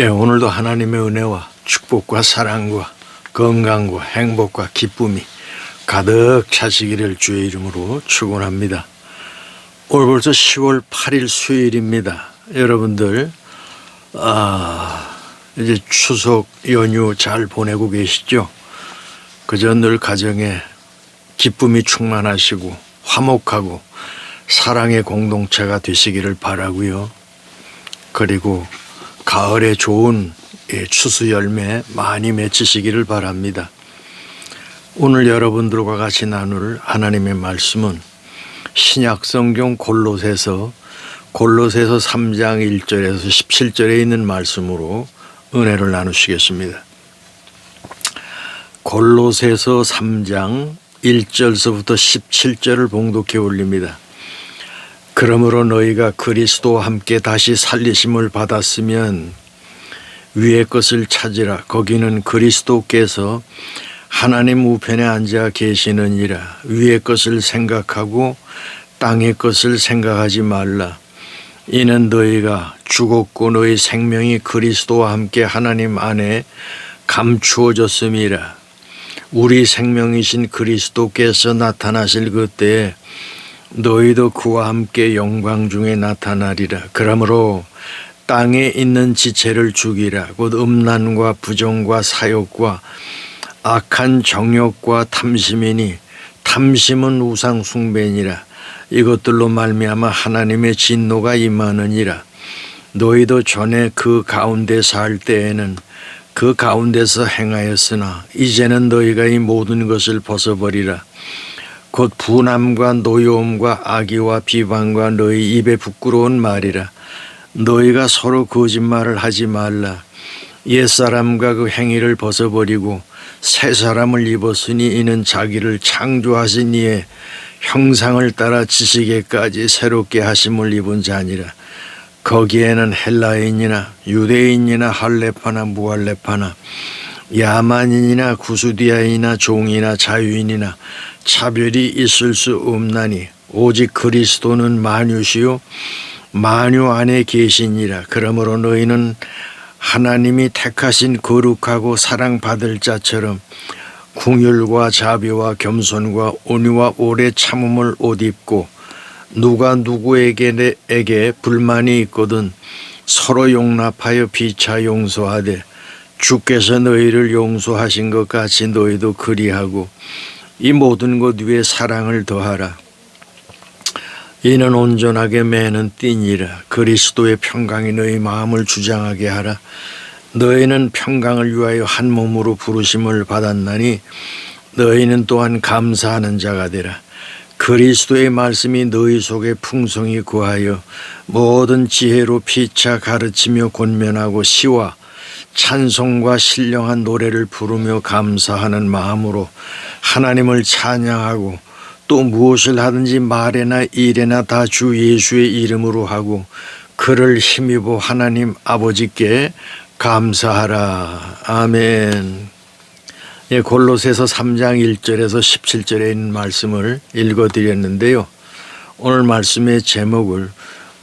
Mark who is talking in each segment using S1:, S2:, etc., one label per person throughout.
S1: 오늘도 하나님의 은혜와 축복과 사랑과 건강과 행복과 기쁨이 가득 차시기를 주의 이름으로 축원합니다. 오늘 벌써 10월 8일 수요일입니다. 여러분들 이제 추석 연휴 잘 보내고 계시죠? 그저 늘 가정에 기쁨이 충만하시고 화목하고 사랑의 공동체가 되시기를 바라고요. 그리고 가을에 좋은 추수 열매 많이 맺히시기를 바랍니다. 오늘 여러분들과 같이 나눌 하나님의 말씀은 신약성경 골로새서 3장 1절에서 17절에 있는 말씀으로 은혜를 나누시겠습니다. 골로새서 3장 1절서부터 17절을 봉독해 올립니다. 그러므로 너희가 그리스도와 함께 다시 살리심을 받았으면 위의 것을 찾으라. 거기는 그리스도께서 하나님 우편에 앉아 계시느니라. 위의 것을 생각하고 땅의 것을 생각하지 말라. 이는 너희가 죽었고 너희 생명이 그리스도와 함께 하나님 안에 감추어졌음이라. 우리 생명이신 그리스도께서 나타나실 그때에 너희도 그와 함께 영광 중에 나타나리라. 그러므로 땅에 있는 지체를 죽이라. 곧 음란과 부정과 사욕과 악한 정욕과 탐심이니 탐심은 우상 숭배니라. 이것들로 말미암아 하나님의 진노가 임하느니라. 너희도 전에 그 가운데 살 때에는 그 가운데서 행하였으나 이제는 너희가 이 모든 것을 벗어버리라. 곧 분함과 노여움과 악의와 비방과 너희 입에 부끄러운 말이라. 너희가 서로 거짓말을 하지 말라. 옛사람과 그 행위를 벗어버리고 새 사람을 입었으니 이는 자기를 창조하신 이의 형상을 따라 지식에까지 새롭게 하심을 입은 자니라. 거기에는 헬라인이나 유대인이나 할레파나 무할레파나 야만인이나 구스디아인이나 종이나 자유인이나 차별이 있을 수 없나니 오직 그리스도는 만유시요 만유 안에 계시니라. 그러므로 너희는 하나님이 택하신 거룩하고 사랑받을 자처럼 긍휼과 자비와 겸손과 온유와 오래 참음을 옷 입고 누가 누구에게 불만이 있거든 서로 용납하여 피차 용서하되 주께서 너희를 용서하신 것 같이 너희도 그리하고 이 모든 것 위에 사랑을 더하라. 이는 온전하게 매는 띠니라. 그리스도의 평강이 너희 마음을 주장하게 하라. 너희는 평강을 위하여 한 몸으로 부르심을 받았나니 너희는 또한 감사하는 자가 되라. 그리스도의 말씀이 너희 속에 풍성히 구하여 모든 지혜로 피차 가르치며 권면하고 시와 찬송과 신령한 노래를 부르며 감사하는 마음으로 하나님을 찬양하고 또 무엇을 하든지 말에나 일에나 다 주 예수의 이름으로 하고 그를 힘입어 하나님 아버지께 감사하라. 아멘. 골로새서 3장 1절에서 17절에 있는 말씀을 읽어드렸는데요. 오늘 말씀의 제목을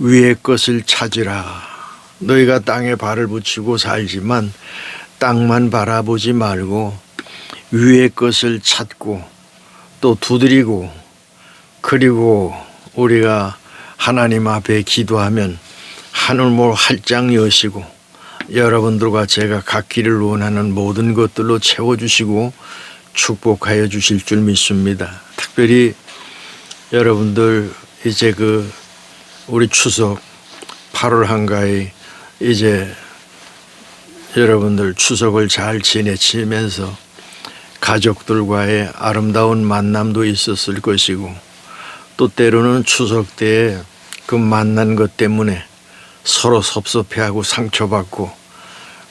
S1: 위의 것을 찾으라. 너희가 땅에 발을 붙이고 살지만 땅만 바라보지 말고 위의 것을 찾고 또 두드리고 그리고 우리가 하나님 앞에 기도하면 하늘문 활짝 여시고 여러분들과 제가 갖기를 원하는 모든 것들로 채워주시고 축복하여 주실 줄 믿습니다. 특별히 여러분들 이제 우리 추석 8월 한가위 이제 여러분들 추석을 잘 지내시면서 가족들과의 아름다운 만남도 있었을 것이고 또 때로는 추석 때에 그 만난 것 때문에 서로 섭섭해하고 상처받고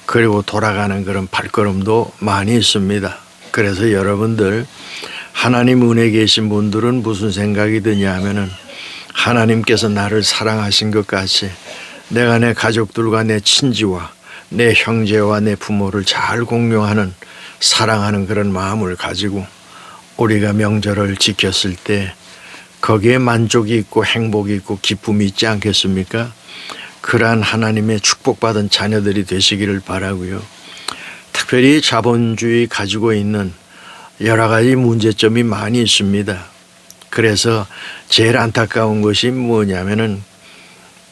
S1: 그리고 돌아가는 그런 발걸음도 많이 있습니다. 그래서 여러분들 하나님 은혜 계신 분들은 무슨 생각이 드냐 하면은 하나님께서 나를 사랑하신 것 같이 내가 내 가족들과 내 친지와 내 형제와 내 부모를 잘 공경하는 사랑하는 그런 마음을 가지고 우리가 명절을 지켰을 때 거기에 만족이 있고 행복이 있고 기쁨이 있지 않겠습니까? 그러한 하나님의 축복받은 자녀들이 되시기를 바라고요. 특별히 자본주의 가지고 있는 여러 가지 문제점이 많이 있습니다. 그래서 제일 안타까운 것이 뭐냐면은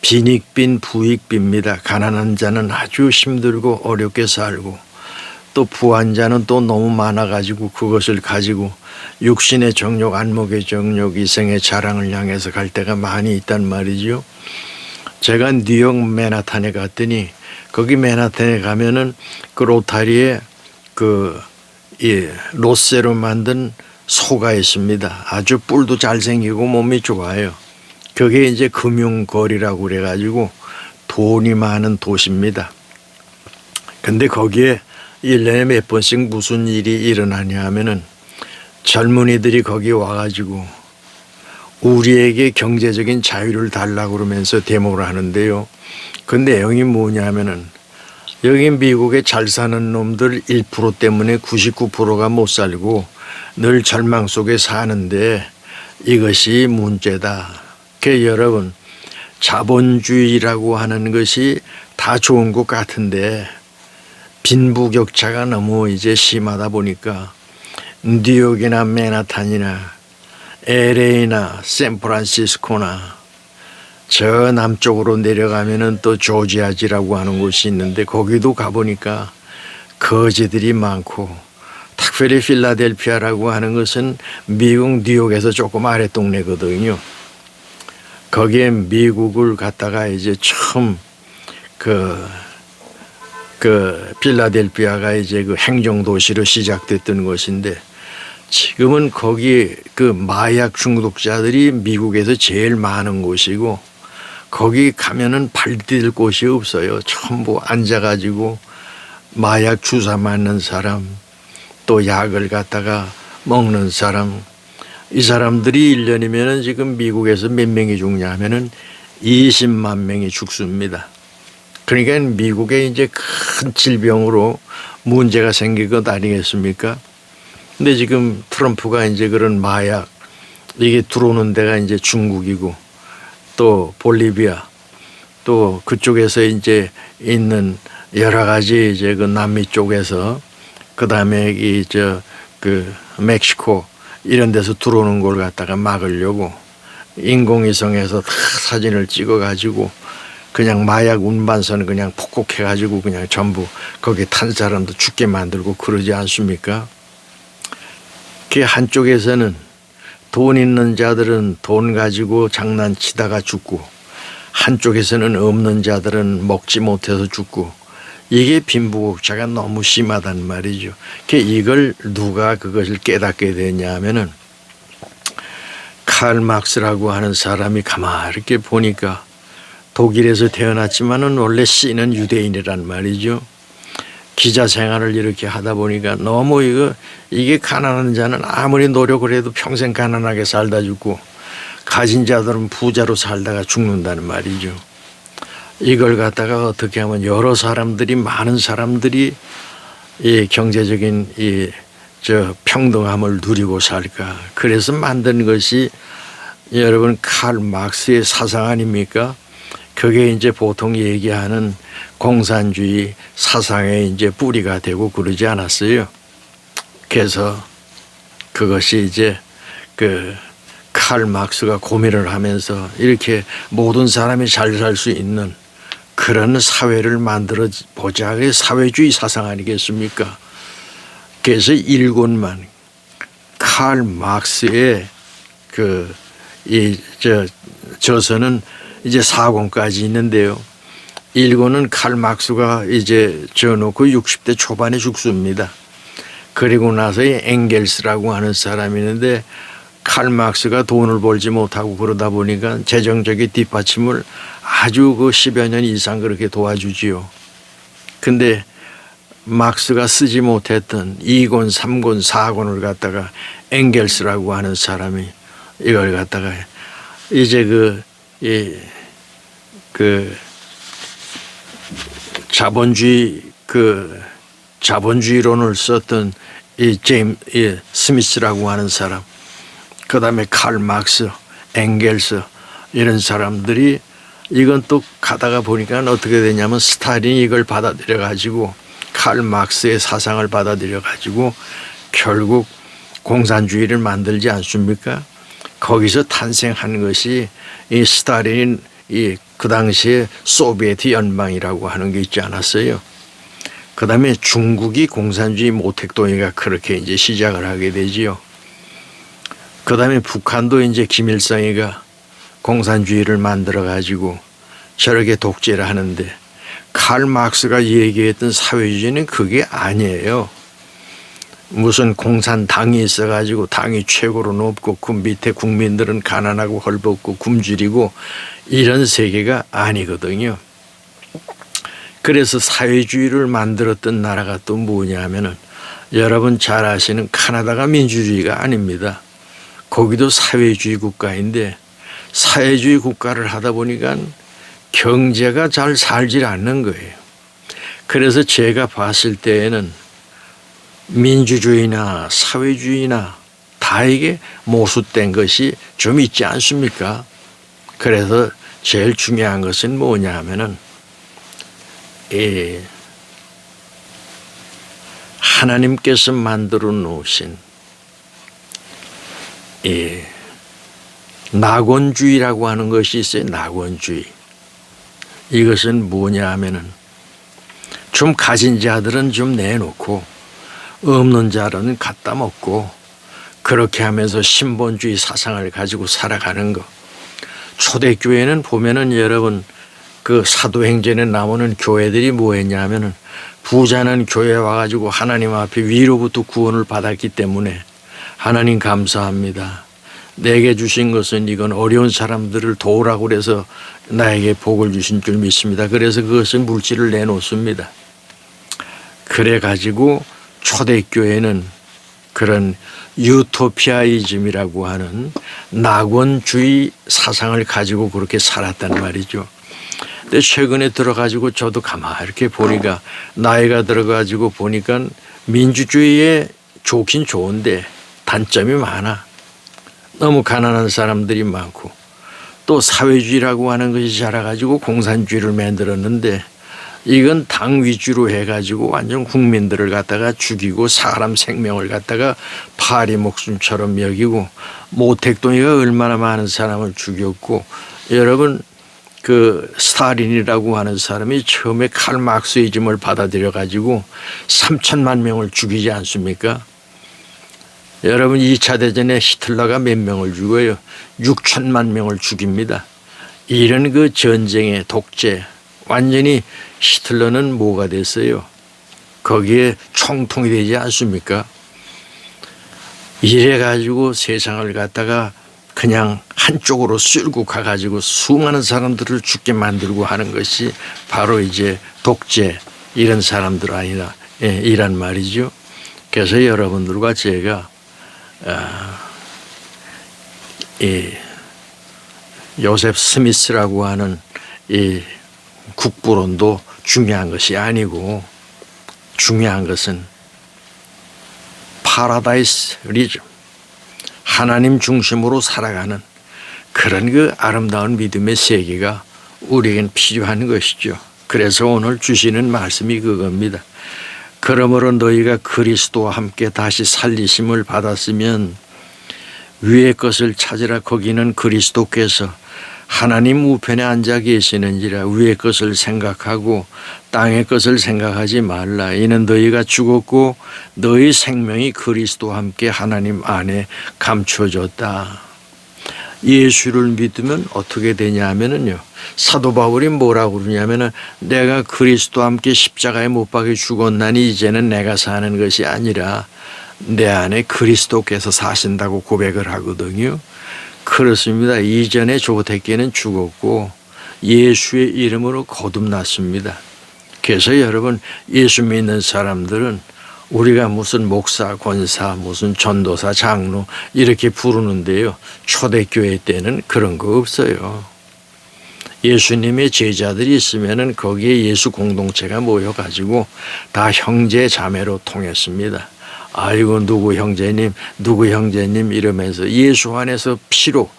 S1: 빈익빈 부익빈입니다. 가난한 자는 아주 힘들고 어렵게 살고 또 부한 자는 또 너무 많아가지고 그것을 가지고 육신의 정욕, 안목의 정욕, 이생의 자랑을 향해서 갈 때가 많이 있단 말이죠. 제가 뉴욕 맨하탄에 갔더니 거기 맨하탄에 가면은 그 로타리에 로세로 만든 소가 있습니다. 아주 뿔도 잘생기고 몸이 좋아요. 그게 이제 금융거리라고 그래가지고 돈이 많은 도시입니다. 근데 거기에 1년에 몇 번씩 무슨 일이 일어나냐 하면은 젊은이들이 거기 와가지고 우리에게 경제적인 자유를 달라고 그러면서 데모를 하는데요. 그 내용이 뭐냐 하면은 여기 미국에 잘 사는 놈들 1% 때문에 99%가 못 살고 늘 절망 속에 사는데 이것이 문제다. 여러분, 자본주의라고 하는 것이 다 좋은 것 같은데 빈부격차가 너무 이제 심하다 보니까 뉴욕이나 맨하탄이나 LA나 샌프란시스코나 저 남쪽으로 내려가면은 또 조지아지라고 하는 곳이 있는데 거기도 가보니까 거지들이 많고 특별히 필라델피아라고 하는 것은 미국 뉴욕에서 조금 아래 동네거든요. 거기에 미국을 갔다가 이제 처음 필라델피아가 이제 그 행정도시로 시작됐던 것인데 지금은 거기 마약 중독자들이 미국에서 제일 많은 곳이고 거기 가면은 발 디딜 곳이 없어요. 전부 앉아가지고 마약 주사 맞는 사람 또 약을 갖다가 먹는 사람 이 사람들이 1년이면은 지금 미국에서 몇 명이 죽냐 하면은 20만 명이 죽습니다. 그러니까 미국에 이제 큰 질병으로 문제가 생긴 것 아니겠습니까? 근데 지금 트럼프가 이제 그런 마약 이게 들어오는 데가 이제 중국이고 또 볼리비아 또 그쪽에서 이제 있는 여러 가지 이제 그 남미 쪽에서 그 다음에 멕시코 이런 데서 들어오는 걸 갖다가 막으려고 인공위성에서 다 사진을 찍어가지고 그냥 마약 운반선 그냥 폭곡해가지고 그냥 전부 거기 탄 사람도 죽게 만들고 그러지 않습니까? 그 한쪽에서는 돈 있는 자들은 돈 가지고 장난치다가 죽고 한쪽에서는 없는 자들은 먹지 못해서 죽고 이게 빈부격차가 너무 심하단 말이죠. 이걸 누가 그것을 깨닫게 됐냐 하면은 칼 막스라고 하는 사람이 가만히 이렇게 보니까 독일에서 태어났지만은 원래 씨는 유대인이란 말이죠. 기자 생활을 이렇게 하다 보니까 너무 이게 가난한 자는 아무리 노력을 해도 평생 가난하게 살다 죽고 가진 자들은 부자로 살다가 죽는다는 말이죠. 이걸 갖다가 어떻게 하면 여러 사람들이 많은 사람들이 이 경제적인 평등함을 누리고 살까. 그래서 만든 것이 여러분 칼 막스의 사상 아닙니까? 그게 이제 보통 얘기하는 공산주의 사상의 이제 뿌리가 되고 그러지 않았어요. 그래서 그것이 이제 칼 막스가 고민을 하면서 이렇게 모든 사람이 잘 살 수 있는 그런 사회를 만들어 보자. 그게 사회주의 사상 아니겠습니까? 그래서 1권만 칼 막스의 저서는 이제 4권까지 있는데요. 1권은 칼 막스가 이제 져놓고 60대 초반에 죽습니다. 그리고 나서 엥겔스라고 하는 사람이 있는데 칼 막스가 돈을 벌지 못하고 그러다 보니까 재정적인 뒷받침을 아주 10여 년 이상 그렇게 도와주지요. 근데 막스가 쓰지 못했던 2권, 3권, 4권을 갖다가 엥겔스라고 하는 사람이 이걸 갖다가 이제 자본주의론을 썼던 이 스미스라고 하는 사람, 그 다음에 칼 막스, 엥겔스 이런 사람들이 이건 또 가다가 보니까 어떻게 되냐면 스탈린이 이걸 받아들여 가지고 칼 막스의 사상을 받아들여 가지고 결국 공산주의를 만들지 않습니까? 거기서 탄생한 것이 이 스탈린 그 당시에 소비에트 연방이라고 하는 게 있지 않았어요. 그 다음에 중국이 공산주의 모택동이가 그렇게 이제 시작을 하게 되지요. 그 다음에 북한도 이제 김일성이가 공산주의를 만들어 가지고 저렇게 독재를 하는데 칼 막스가 얘기했던 사회주의는 그게 아니에요. 무슨 공산당이 있어가지고 당이 최고로 높고 그 밑에 국민들은 가난하고 헐벗고 굶주리고 이런 세계가 아니거든요. 그래서 사회주의를 만들었던 나라가 또 뭐냐면은 여러분 잘 아시는 카나다가 민주주의가 아닙니다. 거기도 사회주의 국가인데 사회주의 국가를 하다 보니까 경제가 잘 살질 않는 거예요. 그래서 제가 봤을 때에는 민주주의나 사회주의나 다 이게 모순된 것이 좀 있지 않습니까? 그래서 제일 중요한 것은 뭐냐 하면은 하나님께서 만들어 놓으신 낙원주의라고 하는 것이 있어요. 낙원주의. 이것은 뭐냐 하면은 좀 가진 자들은 좀 내놓고 없는 자는 갖다 먹고 그렇게 하면서 신본주의 사상을 가지고 살아가는 것. 초대교회는 보면은 여러분 그 사도행전에 나오는 교회들이 뭐했냐 하면은 부자는 교회에 와가지고 하나님 앞에 위로부터 구원을 받았기 때문에 하나님 감사합니다. 내게 주신 것은 이건 어려운 사람들을 도우라고 그래서 나에게 복을 주신 줄 믿습니다. 그래서 그것은 물질을 내놓습니다. 그래가지고 초대교회는 그런 유토피아이즘이라고 하는 낙원주의 사상을 가지고 그렇게 살았단 말이죠. 근데 최근에 들어가지고 저도 가만히 이렇게 보니까 나이가 들어가지고 보니까 민주주의에 좋긴 좋은데 단점이 많아. 너무 가난한 사람들이 많고 또 사회주의라고 하는 것이 자라가지고 공산주의를 만들었는데 이건 당 위주로 해가지고 완전 국민들을 갖다가 죽이고 사람 생명을 갖다가 파리 목숨처럼 여기고 모택동이가 얼마나 많은 사람을 죽였고 여러분 그 스탈린이라고 하는 사람이 처음에 칼 막스이즘을 받아들여 가지고 3천만 명을 죽이지 않습니까? 여러분 2차 대전에 히틀러가 몇 명을 죽어요? 6천만 명을 죽입니다. 이런 그 전쟁의 독재 완전히 히틀러는 뭐가 됐어요? 거기에 총통이 되지 않습니까? 이래 가지고 세상을 갖다가 그냥 한쪽으로 쓸고 가가지고 수많은 사람들을 죽게 만들고 하는 것이 바로 이제 독재 이런 사람들 아니라 이란 말이죠. 그래서 여러분들과 제가 요셉 스미스라고 하는 이 국부론도 중요한 것이 아니고 중요한 것은 파라다이스 리즘 하나님 중심으로 살아가는 그런 그 아름다운 믿음의 세계가 우리에겐 필요한 것이죠. 그래서 오늘 주시는 말씀이 그겁니다. 그러므로 너희가 그리스도와 함께 다시 살리심을 받았으면 위의 것을 찾으라. 거기는 그리스도께서 하나님 우편에 앉아 계시는지라. 위의 것을 생각하고 땅의 것을 생각하지 말라. 이는 너희가 죽었고 너희 생명이 그리스도와 함께 하나님 안에 감춰졌다. 예수를 믿으면 어떻게 되냐 하면은요, 사도 바울이 뭐라고 그러냐면은 내가 그리스도와 함께 십자가에 못 박혀 죽었나니 이제는 내가 사는 것이 아니라 내 안에 그리스도께서 사신다고 고백을 하거든요. 그렇습니다. 이전에 조택계는 죽었고 예수의 이름으로 거듭났습니다. 그래서 여러분 예수 믿는 사람들은 우리가 무슨 목사, 권사, 무슨 전도사, 장로 이렇게 부르는데요. 초대교회 때는 그런 거 없어요. 예수님의 제자들이 있으면은 거기에 예수 공동체가 모여가지고 다 형제 자매로 통했습니다. 아이고 누구 형제님 이러면서 예수 안에서 피로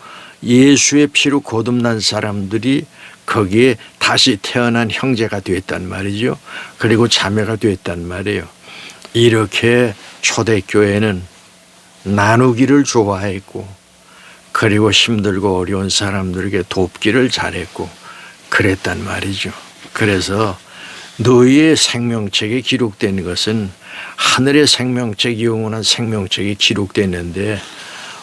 S1: 예수의 피로 거듭난 사람들이 거기에 다시 태어난 형제가 됐단 말이죠. 그리고 자매가 됐단 말이에요. 이렇게 초대교회는 나누기를 좋아했고, 그리고 힘들고 어려운 사람들에게 돕기를 잘했고 그랬단 말이죠. 그래서 너희의 생명책에 기록된 것은 하늘의 생명책, 영원한 생명책에 기록됐는데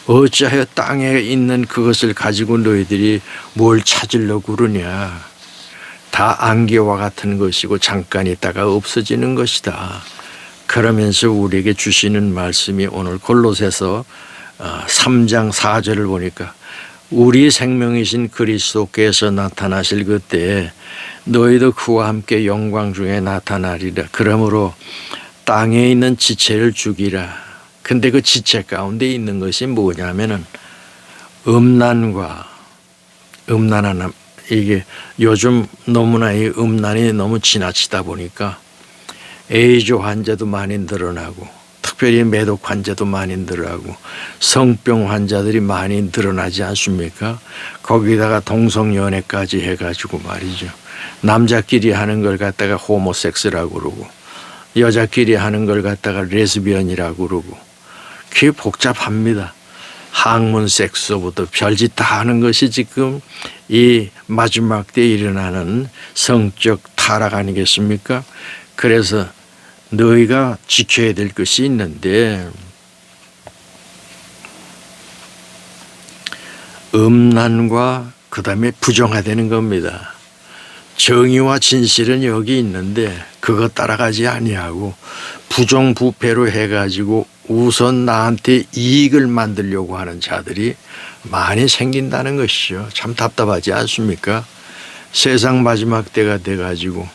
S1: 어찌하여 땅에 있는 그것을 가지고 너희들이 뭘 찾으려고 그러냐. 다 안개와 같은 것이고 잠깐 있다가 없어지는 것이다. 그러면서 우리에게 주시는 말씀이 오늘 골로새서 3장 4절을 보니까 우리 생명이신 그리스도께서 나타나실 그때에 너희도 그와 함께 영광 중에 나타나리라. 그러므로 땅에 있는 지체를 죽이라. 근데 그 지체 가운데 있는 것이 뭐냐면은 음란과 이게 요즘 너무나 이 음란이 너무 지나치다 보니까 에이즈 환자도 많이 늘어나고 특별히 매독 환자도 많이 늘어나고 성병 환자들이 많이 늘어나지 않습니까? 거기다가 동성연애까지 해가지고 말이죠. 남자끼리 하는 걸 갖다가 호모섹스라고 그러고 여자끼리 하는 걸 갖다가 레즈비언이라고 그러고 그게 복잡합니다. 학문 섹스부터 별짓 다 하는 것이 지금 이 마지막 때에 일어나는 성적 타락 아니겠습니까? 그래서 너희가 지켜야 될 것이 있는데 음란과 그 다음에 부정화되는 겁니다. 정의와 진실은 여기 있는데 그거 따라가지 아니하고 부정부패로 해가지고 우선 나한테 이익을 만들려고 하는 자들이 많이 생긴다는 것이죠. 참 답답하지 않습니까? 세상 마지막 때가 돼가지고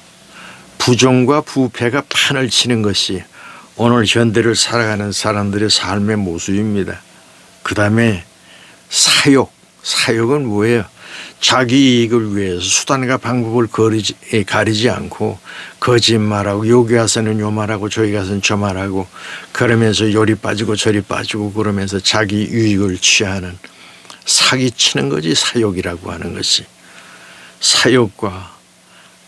S1: 부정과 부패가 판을 치는 것이 오늘 현대를 살아가는 사람들의 삶의 모습입니다. 그 다음에 사욕은 뭐예요? 자기 이익을 위해서 수단과 방법을 가리지 않고 거짓말하고 여기 가서는 요 말하고 저기 가서는 저 말하고 그러면서 요리 빠지고 저리 빠지고 그러면서 자기 유익을 취하는 사기치는 거지. 사욕이라고 하는 것이 사욕과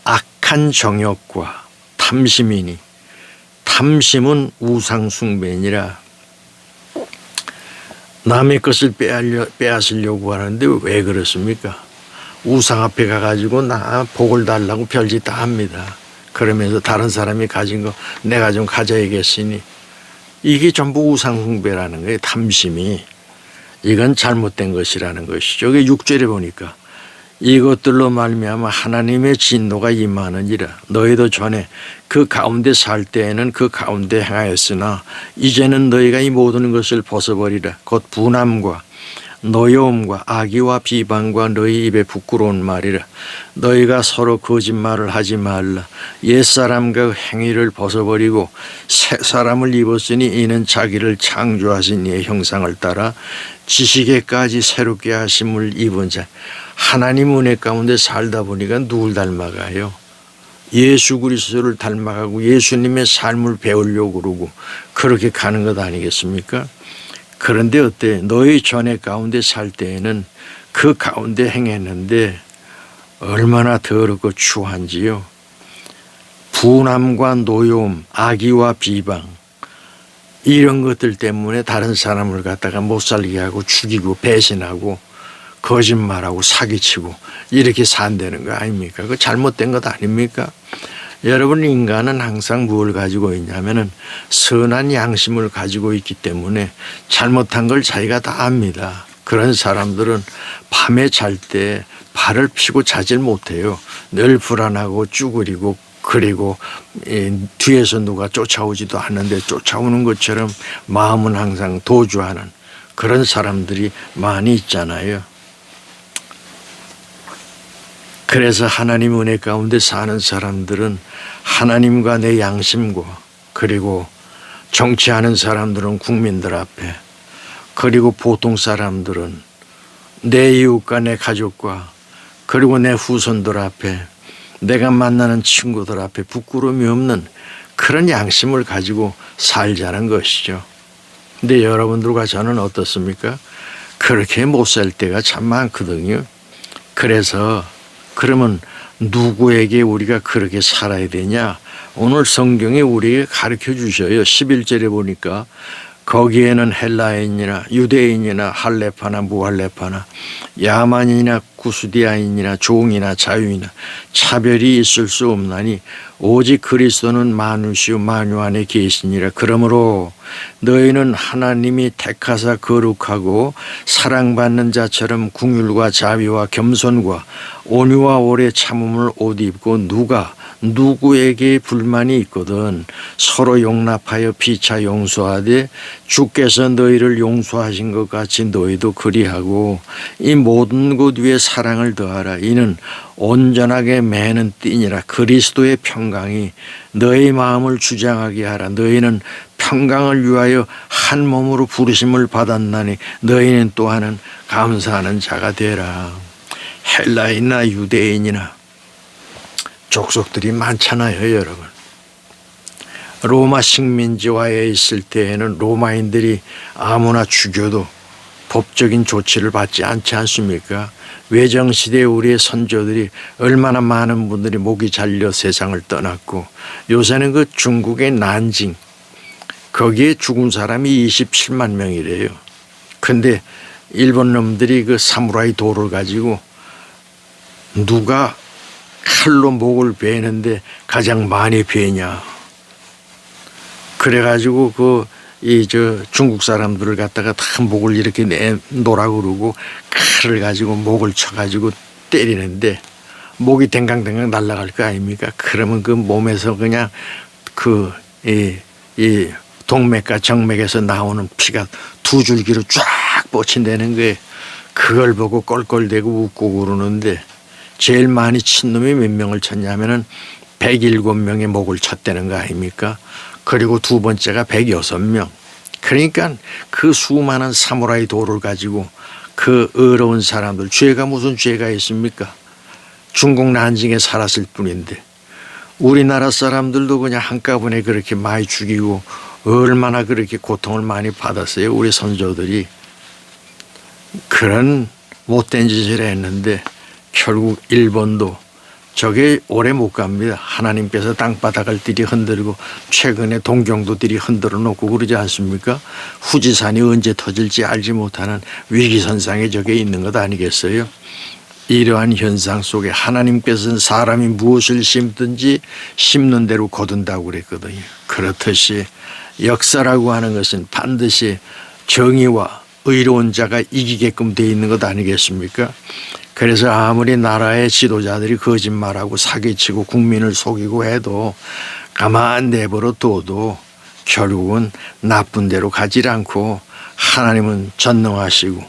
S1: 악한 정욕과 탐심이니 탐심은 우상숭배니라. 남의 것을 빼앗으려고 하는데 왜 그렇습니까? 우상 앞에 가가지고 나 복을 달라고 별짓 다 합니다. 그러면서 다른 사람이 가진 거 내가 좀 가져야겠으니 이게 전부 우상숭배라는 거예요. 탐심이. 이건 잘못된 것이라는 것이죠. 여기 6절에 보니까 이것들로 말미암아 하나님의 진노가 임하느니라. 너희도 전에 그 가운데 살 때에는 그 가운데 행하였으나 이제는 너희가 이 모든 것을 벗어버리라. 곧 분함과 노여움과 악의와 비방과 너희 입에 부끄러운 말이라. 너희가 서로 거짓말을 하지 말라. 옛사람과 행위를 벗어버리고 새 사람을 입었으니 이는 자기를 창조하신 이의 형상을 따라 지식에까지 새롭게 하심을 입은 자. 하나님 은혜 가운데 살다 보니까 누굴 닮아가요? 예수 그리스도를 닮아가고 예수님의 삶을 배우려고 그러고 그렇게 가는 것 아니겠습니까? 그런데 어때? 너희 전에 가운데 살 때에는 그 가운데 행했는데 얼마나 더럽고 추한지요. 분함과 노여움, 악의와 비방 이런 것들 때문에 다른 사람을 갖다가 못 살게 하고 죽이고 배신하고 거짓말하고 사기치고 이렇게 산다는 거 아닙니까? 그거 잘못된 것 아닙니까? 여러분, 인간은 항상 무엇을 가지고 있냐면은 선한 양심을 가지고 있기 때문에 잘못한 걸 자기가 다 압니다. 그런 사람들은 밤에 잘 때 발을 피고 자질 못해요. 늘 불안하고 쭈그리고 그리고 뒤에서 누가 쫓아오지도 않는데 쫓아오는 것처럼 마음은 항상 도주하는 그런 사람들이 많이 있잖아요. 그래서 하나님 은혜 가운데 사는 사람들은 하나님과 내 양심과 그리고 정치하는 사람들은 국민들 앞에 그리고 보통 사람들은 내 이웃과 내 가족과 그리고 내 후손들 앞에 내가 만나는 친구들 앞에 부끄러움이 없는 그런 양심을 가지고 살자는 것이죠. 근데 여러분들과 저는 어떻습니까? 그렇게 못 살 때가 참 많거든요. 그래서 그러면 누구에게 우리가 그렇게 살아야 되냐? 오늘 성경에 우리에게 가르쳐 주셔요. 11절에 보니까 거기에는 헬라인이나 유대인이나 할레파나 무할레파나 야만인이나 구스디아인이나 종이나 자유이나 차별이 있을 수 없나니 오직 그리스도는 만유시요 만유 안에 계시니라. 그러므로 너희는 하나님이 택하사 거룩하고 사랑받는 자처럼 긍휼과 자비와 겸손과 온유와 오래 참음을 옷 입고 누구에게 불만이 있거든 서로 용납하여 피차 용서하되 주께서 너희를 용서하신 것 같이 너희도 그리하고 이 모든 것 위에 사랑을 더하라. 이는 온전하게 매는 띠니라. 그리스도의 평강이 너희 마음을 주장하게 하라. 너희는 평강을 위하여 한 몸으로 부르심을 받았나니 너희는 또한 감사하는 자가 되라. 헬라인이나 유대인이나 족속들이 많잖아요, 여러분. 로마 식민지화에 있을 때에는 로마인들이 아무나 죽여도 법적인 조치를 받지 않지 않습니까? 외정시대에 우리의 선조들이 얼마나 많은 분들이 목이 잘려 세상을 떠났고 요새는 그 중국의 난징 거기에 죽은 사람이 27만 명이래요. 근데 일본 놈들이 그 사무라이 돌을 가지고 누가 칼로 목을 베는데 가장 많이 베냐. 그래가지고 중국 사람들을 갖다가 다 목을 이렇게 내놓으라 그러고 칼을 가지고 목을 쳐가지고 때리는데 목이 댕강댕강 날아갈 거 아닙니까? 그러면 그 몸에서 그냥 이 동맥과 정맥에서 나오는 피가 두 줄기로 쫙 뻗친다는 거예요. 그걸 보고 껄껄대고 웃고 그러는데 제일 많이 친 놈이 몇 명을 쳤냐면은 107명의 목을 쳤다는 거 아닙니까? 그리고 두 번째가 106명. 그러니까 그 수많은 사무라이 돌을 가지고 그 어려운 사람들, 죄가 무슨 죄가 있습니까? 중국 난징에 살았을 뿐인데 우리나라 사람들도 그냥 한꺼번에 그렇게 많이 죽이고 얼마나 그렇게 고통을 많이 받았어요. 우리 선조들이 그런 못된 짓을 했는데 결국 일본도 저게 오래 못 갑니다. 하나님께서 땅바닥을 들이 흔들고 최근에 동경도 들이 흔들어 놓고 그러지 않습니까? 후지산이 언제 터질지 알지 못하는 위기선상에 저게 있는 것 아니겠어요? 이러한 현상 속에 하나님께서는 사람이 무엇을 심든지 심는 대로 거둔다고 그랬거든요. 그렇듯이 역사라고 하는 것은 반드시 정의와 의로운 자가 이기게끔 되어 있는 것 아니겠습니까? 그래서 아무리 나라의 지도자들이 거짓말하고 사기치고 국민을 속이고 해도 가만 내버려 둬도 결국은 나쁜 대로 가지 않고 하나님은 전능하시고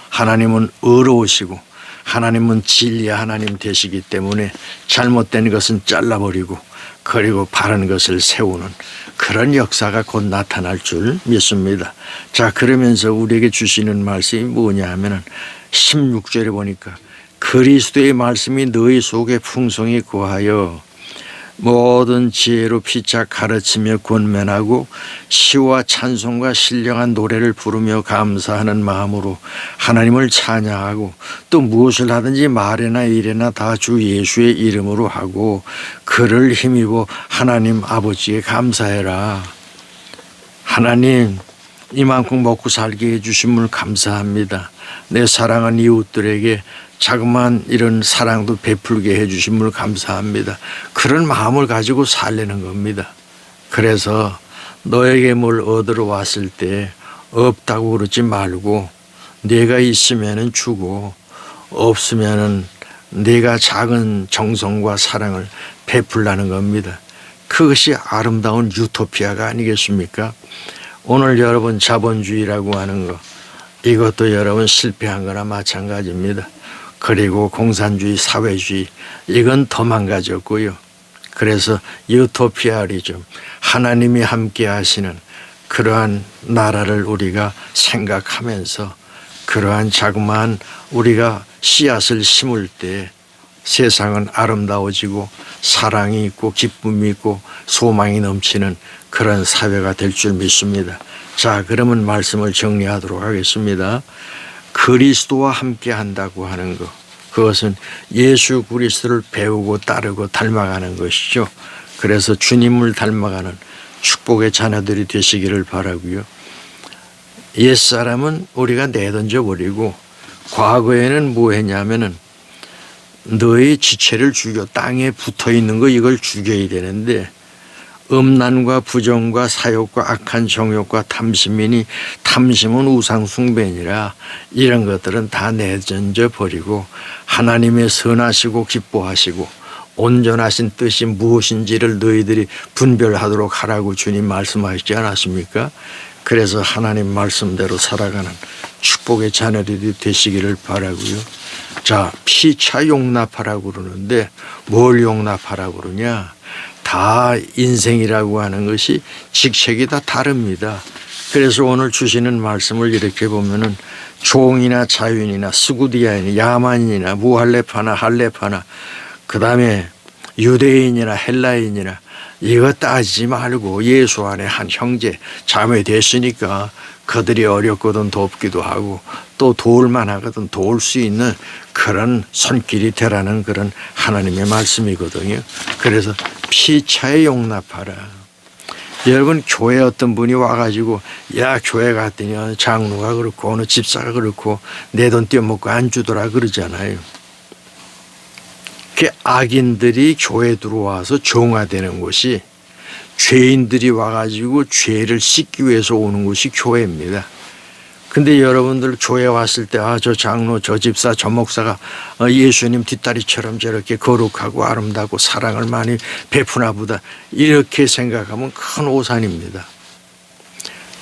S1: 하나님은 의로우시고 하나님은 진리의 하나님 되시기 때문에 잘못된 것은 잘라버리고 그리고 바른 것을 세우는 그런 역사가 곧 나타날 줄 믿습니다. 자, 그러면서 우리에게 주시는 말씀이 뭐냐 하면은 16절에 보니까 그리스도의 말씀이 너희 속에 풍성히 거하여 모든 지혜로 피차 가르치며 권면하고 시와 찬송과 신령한 노래를 부르며 감사하는 마음으로 하나님을 찬양하고 또 무엇을 하든지 말이나 일이나 다 주 예수의 이름으로 하고 그를 힘입어 하나님 아버지에 감사해라. 하나님 이만큼 먹고 살게 해주심을 감사합니다. 내 사랑하는 이웃들에게 자그마한 이런 사랑도 베풀게 해주심을 감사합니다. 그런 마음을 가지고 살려는 겁니다. 그래서 너에게 뭘 얻으러 왔을 때 없다고 그러지 말고 네가 있으면은 주고 없으면은 네가 작은 정성과 사랑을 베풀라는 겁니다. 그것이 아름다운 유토피아가 아니겠습니까? 오늘 여러분 자본주의라고 하는 거 이것도 여러분 실패한 거나 마찬가지입니다. 그리고 공산주의, 사회주의 이건 더 망가졌고요. 그래서 유토피아리즘, 하나님이 함께 하시는 그러한 나라를 우리가 생각하면서 그러한 자그마한 우리가 씨앗을 심을 때 세상은 아름다워지고 사랑이 있고 기쁨이 있고 소망이 넘치는 그런 사회가 될 줄 믿습니다. 자, 그러면 말씀을 정리하도록 하겠습니다. 그리스도와 함께 한다고 하는 것, 그것은 예수 그리스도를 배우고 따르고 닮아가는 것이죠. 그래서 주님을 닮아가는 축복의 자녀들이 되시기를 바라고요. 옛사람은 우리가 내던져 버리고 과거에는 뭐 했냐면은 너의 지체를 죽여, 땅에 붙어 있는 거 이걸 죽여야 되는데 음란과 부정과 사욕과 악한 정욕과 탐심이니 탐심은 우상 숭배니라 이런 것들은 다 내던져 버리고 하나님의 선하시고 기뻐하시고 온전하신 뜻이 무엇인지를 너희들이 분별하도록 하라고 주님 말씀하시지 않았습니까? 그래서 하나님 말씀대로 살아가는 축복의 자녀들이 되시기를 바라고요. 자, 피차 용납하라고 그러는데 뭘 용납하라고 그러냐? 다 인생이라고 하는 것이 직책이 다 다릅니다. 그래서 오늘 주시는 말씀을 이렇게 보면은 종이나 자윤이나 스구디아인이나 야만인이나 무할레파나 할레파나 그 다음에 유대인이나 헬라인이나 이거 따지지 말고 예수 안에 한 형제 자매 됐으니까 그들이 어렵거든 돕기도 하고 또 도울만 하거든 도울 수 있는 그런 손길이 되라는 그런 하나님의 말씀이거든요. 그래서 피차에 용납하라. 여러분 교회 어떤 분이 와가지고 야 교회 갔더니 장로가 그렇고 어느 집사가 그렇고 내 돈 떼어먹고 안 주더라 그러잖아요. 그 악인들이 교회 들어와서 정화되는 곳이 죄인들이 와가지고 죄를 씻기 위해서 오는 곳이 교회입니다. 근데 여러분들 교회 왔을 때 저 장로 저 집사 저 목사가 예수님 뒷다리처럼 저렇게 거룩하고 아름다고 사랑을 많이 베푸나 보다 이렇게 생각하면 큰 오산입니다.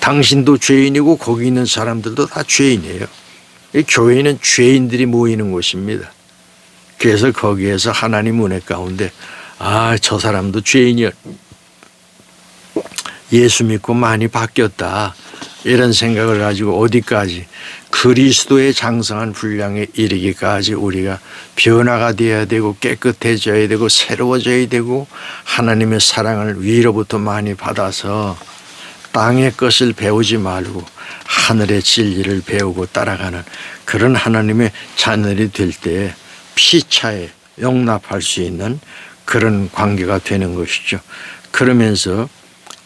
S1: 당신도 죄인이고 거기 있는 사람들도 다 죄인이에요. 이 교회는 죄인들이 모이는 곳입니다. 그래서 거기에서 하나님 은혜 가운데 저 사람도 죄인이야. 예수 믿고 많이 바뀌었다. 이런 생각을 가지고 어디까지 그리스도의 장성한 분량에 이르기까지 우리가 변화가 되어야 되고 깨끗해져야 되고 새로워져야 되고 하나님의 사랑을 위로부터 많이 받아서 땅의 것을 배우지 말고 하늘의 진리를 배우고 따라가는 그런 하나님의 자녀들이 될 때 피차에 용납할 수 있는 그런 관계가 되는 것이죠. 그러면서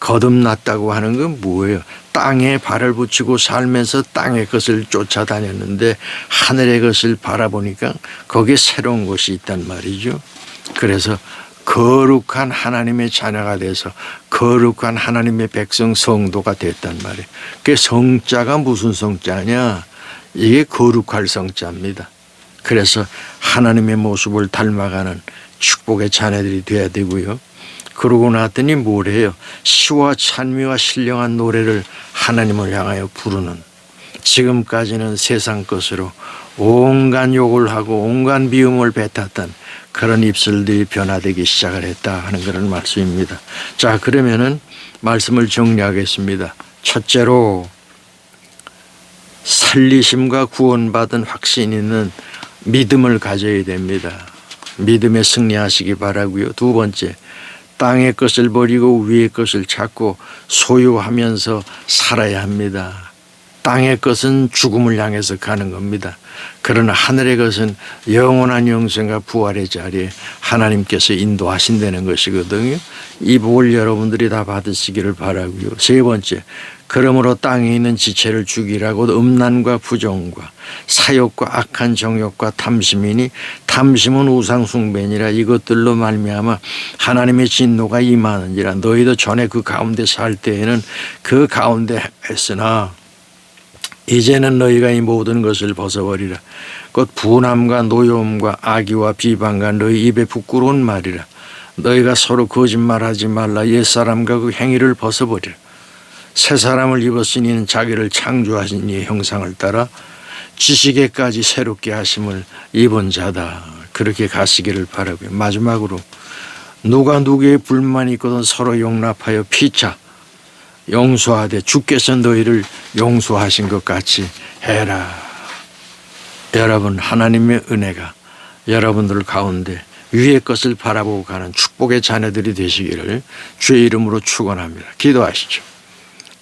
S1: 거듭났다고 하는 건 뭐예요? 땅에 발을 붙이고 살면서 땅의 것을 쫓아다녔는데 하늘의 것을 바라보니까 거기에 새로운 것이 있단 말이죠. 그래서 거룩한 하나님의 자녀가 돼서 거룩한 하나님의 백성 성도가 됐단 말이에요. 그 성자가 무슨 성자냐? 이게 거룩할 성자입니다. 그래서 하나님의 모습을 닮아가는 축복의 자녀들이 되어야 되고요. 그러고 나더니 뭐래요? 시와 찬미와 신령한 노래를 하나님을 향하여 부르는 지금까지는 세상 것으로 온갖 욕을 하고 온갖 미움을 뱉었던 그런 입술들이 변화되기 시작을 했다 하는 그런 말씀입니다. 자, 그러면은 말씀을 정리하겠습니다. 첫째로 살리심과 구원받은 확신 있는 믿음을 가져야 됩니다. 믿음에 승리하시기 바라고요. 두 번째, 땅의 것을 버리고 위의 것을 찾고 소유하면서 살아야 합니다. 땅의 것은 죽음을 향해서 가는 겁니다. 그러나 하늘의 것은 영원한 영생과 부활의 자리에 하나님께서 인도하신다는 것이거든요. 이 복을 여러분들이 다 받으시기를 바라고요. 세 번째, 그러므로 땅에 있는 지체를 죽이라고 음란과 부정과 사욕과 악한 정욕과 탐심이니 탐심은 우상 숭배니라 이것들로 말미암아 하나님의 진노가 임하는지라 너희도 전에 그 가운데 살 때에는 그 가운데 했으나 이제는 너희가 이 모든 것을 벗어버리라. 곧 분함과 노여움과 악의와 비방과 너희 입에 부끄러운 말이라. 너희가 서로 거짓말하지 말라. 옛사람과 그 행위를 벗어버리라. 새 사람을 입었으니 이는 자기를 창조하신 이의 형상을 따라 지식에까지 새롭게 하심을 입은 자다. 그렇게 가시기를 바라고요. 마지막으로 누가 누구의 불만이 있거든 서로 용납하여 피차 용서하되 주께서 너희를 용서하신 것 같이 해라. 여러분, 하나님의 은혜가 여러분들 가운데 위의 것을 바라보고 가는 축복의 자녀들이 되시기를 주의 이름으로 축원합니다. 기도하시죠.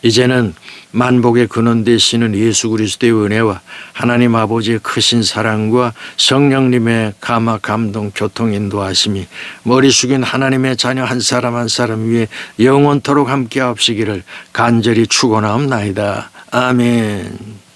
S1: 이제는 만복의 근원 되시는 예수 그리스도의 은혜와 하나님 아버지의 크신 사랑과 성령님의 감화 감동 교통 인도하심이 머리 숙인 하나님의 자녀 한 사람 한 사람 위에 영원토록 함께 하옵시기를 간절히 축원하옵나이다. 아멘.